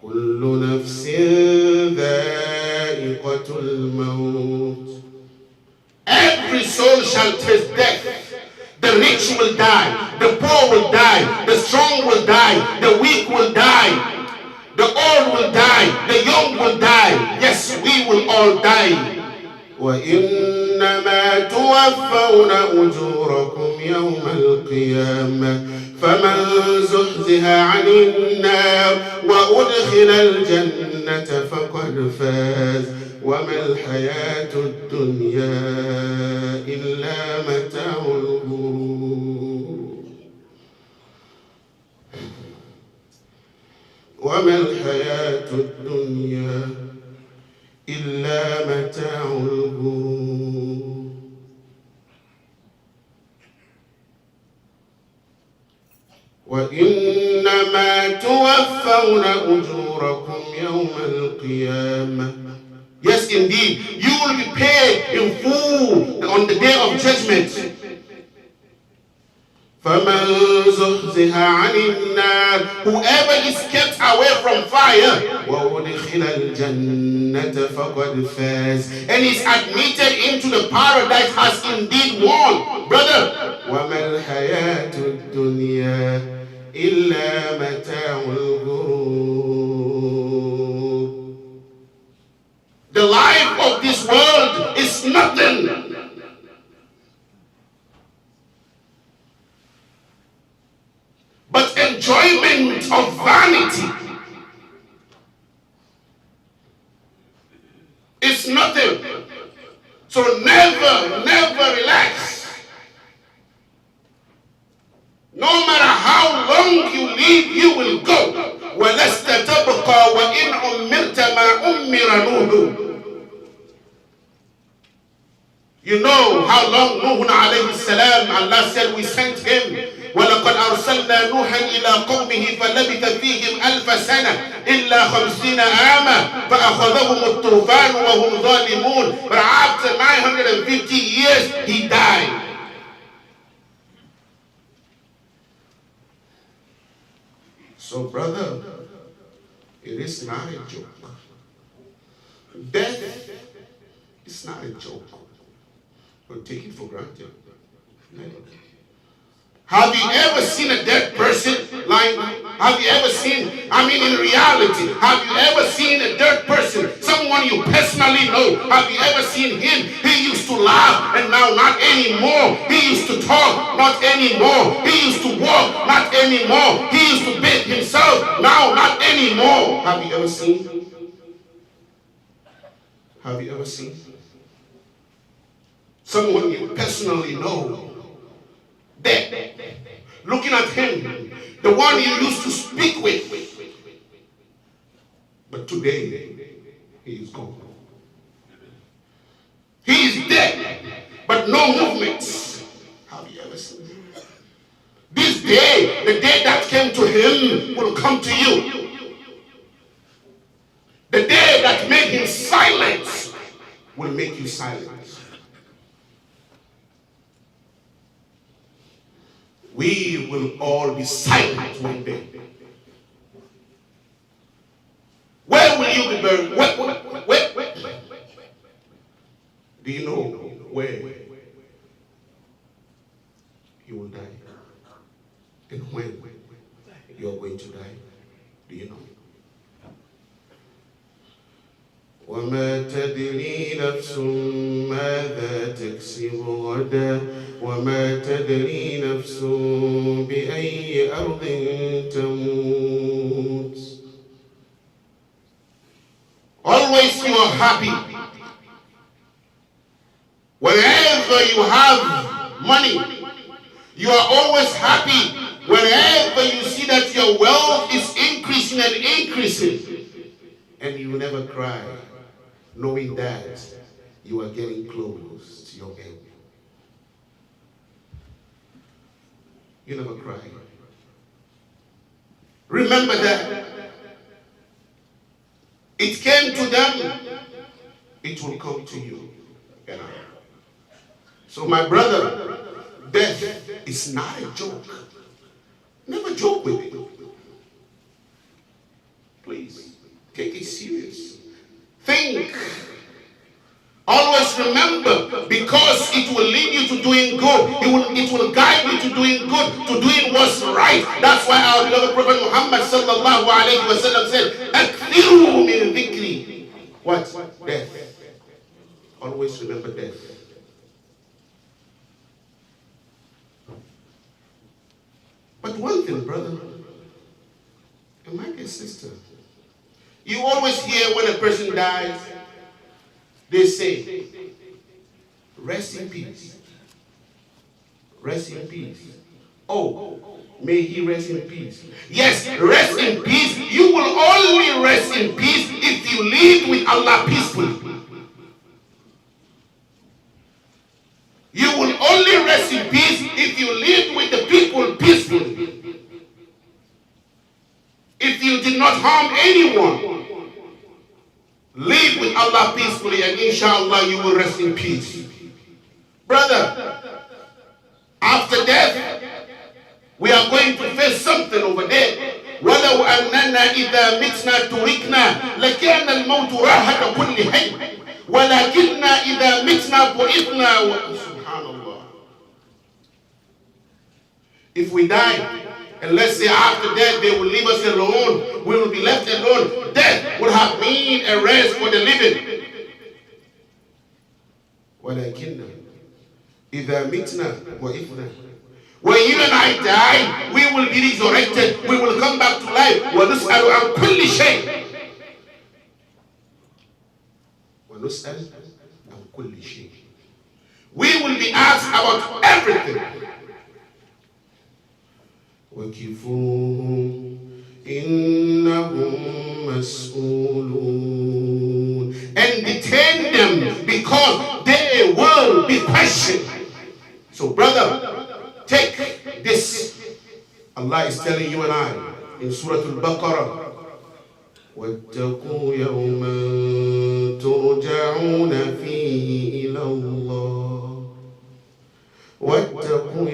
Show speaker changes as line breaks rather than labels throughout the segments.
كل نفس ذائقة الموت. Every soul shall taste death. The rich will die, the poor will die, the strong will die, the weak will die, the old will die, the young will die. Yes, we will all die. وإنما توفون أجوركم يوم القيامة فمن زحزح عن النار وأدخل الجنة فقد فاز وما الحياة الدنيا إلا متاع الغرور. وما الحياة الدنيا إلا متاع الغرور. وإنما توفون أجوركم يوم القيامة. Yes, indeed, you will be paid in full on the day of judgment. فَمَنْ زُحْزِحَ عَنِ النَّارِ, whoever is kept away from fire, وَأُدْخِلَ الْجَنَّةَ فَقَدْ فَازَ, and is admitted into the paradise, has indeed won. Brother, وَمَا الْحَيَاةُ الدُّنْيَا إِلَّا مَتَاعُ الْغُرُورِ. The life of this world is nothing but enjoyment of vanity. It's nothing. So never, never relax. No matter how long you live, you will go. وَلَسْتَ تَبْقَى وَإِنْ أُمِّرْتَ مَا أُمِّرَ نُوحٌ. You know how long Nuh alayhi salam, Allah said we sent him. وَلَقَدْ أَرْسَلْنَا نُوحًا إِلَىٰ قَوْمِهِ فَلَبِثَ فِيهِمْ أَلْفَ سَنَةٍ إِلَّا 50 عَامًا فَأَخَذَهُمُ الطُّوفَانُ وَهُمْ ظَالِمُونَ. But after 950 years, he died. So brother, it is not a joke. Death is not a joke. Don't take it for granted. Have you ever seen a dead person lying? Have you ever seen, in reality, have you ever seen a dead person, someone you personally know? Have you ever seen him? He used to laugh and now not anymore. He used to talk, not anymore. He used to walk, not anymore. He used to bathe himself, now not anymore. Have you ever seen? Have you ever seen? Someone you personally know. Dead. Looking at him, the one you used to speak with. But today, he is gone. He is dead, but no movements. Have you ever seen? This day, the day that came to him will come to you. The day that made him silent will make you silent. We will all be silent one day. Where will you be buried? Where? Do you know where you will die? And when you are going to die? Do you know? وما تدري نفس ماذا تكسب غدا وما تدري نفس بأي أرض تموت. Always you are happy. Whenever you have money, you are always happy. Whenever you see that your wealth is increasing and increasing, and you never cry, knowing that you are getting close to your end. You never cry. Remember that. It came to them, it will come to you. So my brother, death is not a joke. Never joke with it. Please, take it serious. Think. Always remember, because it will lead you to doing good. It will guide you to doing good, to doing what's right. That's why our beloved Prophet Muhammad sallallahu alayhi wa sallam said, "Akthiru min dhikri." What? Death. Always remember death. But one thing, brother, and my dear sister, you always hear when a person dies, they say, rest in peace. Rest in peace. Oh, may he rest in peace. Yes, rest in peace. You will only rest in peace if you live with Allah peacefully. You will only rest in peace if you live with the people peacefully. If you did not harm anyone, live with Allah peacefully, and inshallah you will rest in peace. Brother, after death, we are going to face something over there. وَلَوْ أَنَّنَا إِذَا مِتْنَا تُرِكْنَا لَكَانَ الْمَوْتُ رَاحَةَ كُلِّ حَيٍّ وَلَكِنَّا إِذَا مِتْنَا بُعِثْنَا. Subhanallah. If we die, and let's say after death they will leave us alone, we will be left alone. Death will have been a rest for the living. وَلَكِنَّا إِذَا مِتْنَا وَإِثْنَا. When you and I die, we will be resurrected. We will come back to life. وَنُسْأَلُ عَنْ كُلِّ شَيْءٍ. وَنُسْأَلُ عَنْ كُلِّ شَيْءٍ. We will be asked about everything. وَكِفُوهُمْ إِنَّهُمْ مَسْئُولُونَ. And detain them because they will be questioned. So brother, take this. Allah is telling you and I in Surah Al-Baqarah, وَاتَّقُوا يَوْمًا تُرْجَعُونَ فِيهِ إِلَى اللَّهِ وَاتَّقُوا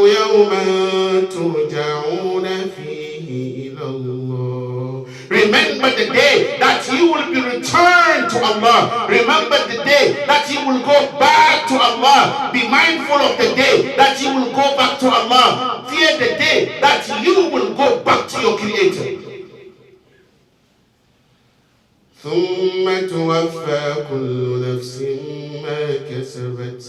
يَوْمًا تُرْجَعُونَ فِيهِ إِلَى اللَّهِ. Remember the day that you will be returned to Allah. Remember the day that you will go back to Allah. Be mindful of the day that you will go back to Allah. Fear the day that you will go back to your Creator. ثُمَّ تُوَفَّى كُلُّ نَفْسٍ مَا كَسَبَتْ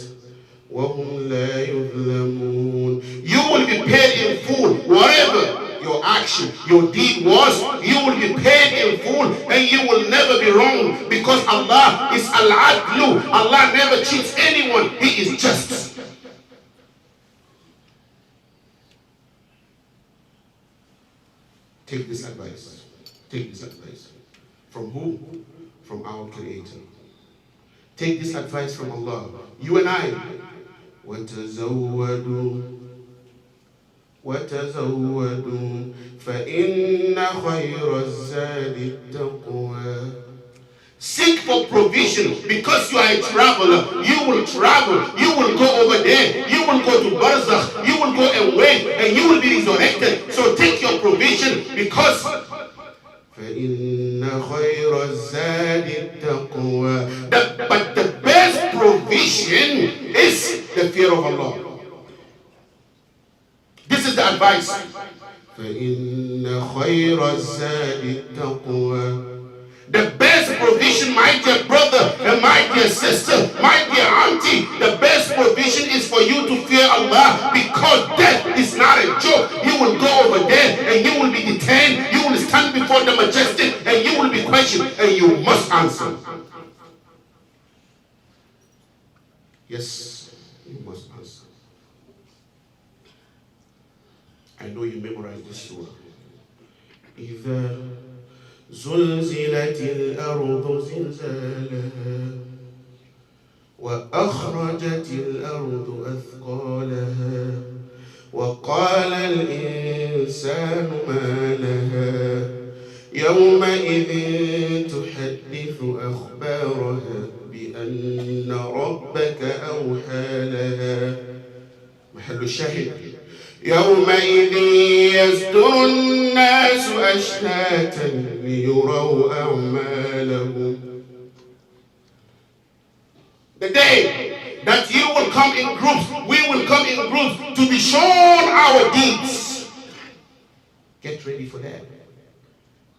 وَهُمْ لَا يُظْلَمُونَ. You will be paid in full. Whatever your action, your deed was, you will be paid in full, and you will never be wrong, because Allah is Al-Adlu. Allah never cheats anyone. He is just. Take this advice. Take this advice. From who? From our Creator. Take this advice from Allah. You and I. وَتَزَوَّدُوا فَإِنَّ خَيْرَ الزَّادِ التَّقْوَى. Seek for provision, because you are a traveler. You will travel. You will go over there. You will go to Barzakh. You will go away, and you will be resurrected. So take your provision, because فَإِنَّ خَيْرَ الزَّادِ التَّقْوَى. But the best provision is the fear of Allah. This is the advice. فَإِنَّ خَيْرَ الزَّادِ التَّقْوَى. The best provision, my dear brother and my dear sister, my dear auntie, the best provision is for you to fear Allah, because death is not a joke. You will go over there and you will be detained. You will stand before the Majestic and you will be questioned, and you must answer. Yes, you must answer. I know you memorized this surah. إِذَا زُلْزِلَتِ الْأَرْضُ زِلْزَالَهَا وَأَخْرَجَتِ الْأَرْضُ أَثْقَالَهَا وَقَالَ الْإِنسَانُ مَا لَهَا يَوْمَئِذٍ تُحَدِّثُ أَخْبَارَهَا بِأَنَّ رَبَّكَ أَوْحَى لَهَا. محل الشاهد. يومئذ يصدر الناس أشتاتا ليروا أعمالهم. The day that you will come in groups, we will come in groups to be shown our deeds. Get ready for that.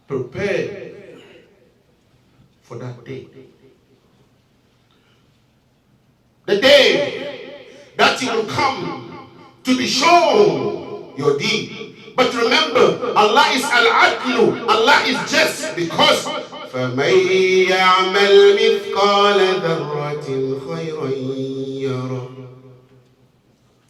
Prepare for that day. The day that you will come to be shown your deed. But remember, Allah is al-adlu. Allah is just, because فَمَنْ يَعْمَلْ مِثْقَالَ ذَرَّةٍ خَيْرًا يَرَهُ.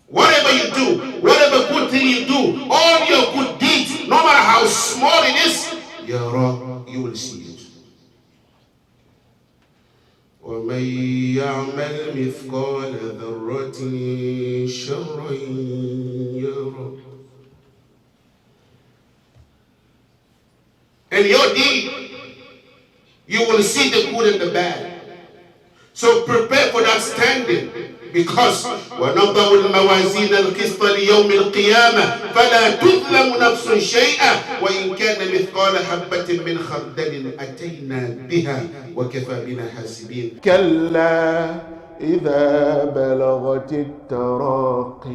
Whatever you do, whatever good thing you do, all your good deeds, no matter how small it is, you will see it. وَمَنْ يَعْمَلْ مِثْقَالَ ذَرَّةٍ شَرًّا يَرَهُ. And your deed, you will see the good and the bad. So prepare for that standing, because وَنَضَعُ الْمَوَازِينَ الْقِسْطَ لِيَوْمِ الْقِيَامَةِ فَلَا تُظْلَمُ نَفْسٌ شَيْئًا وَإِنْ كَانَ مِثْقَالَ حَبَّةٍ مِّنْ خَرْدَلٍ أَتَيْنَا بِهَا وَكَفَى بِنَا حَاسِبِينَ. كَلَّا إِذَا بَلَغَتِ التَّرَاقِي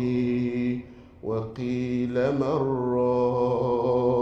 وَقِيلَ مَنْ رَاقٍ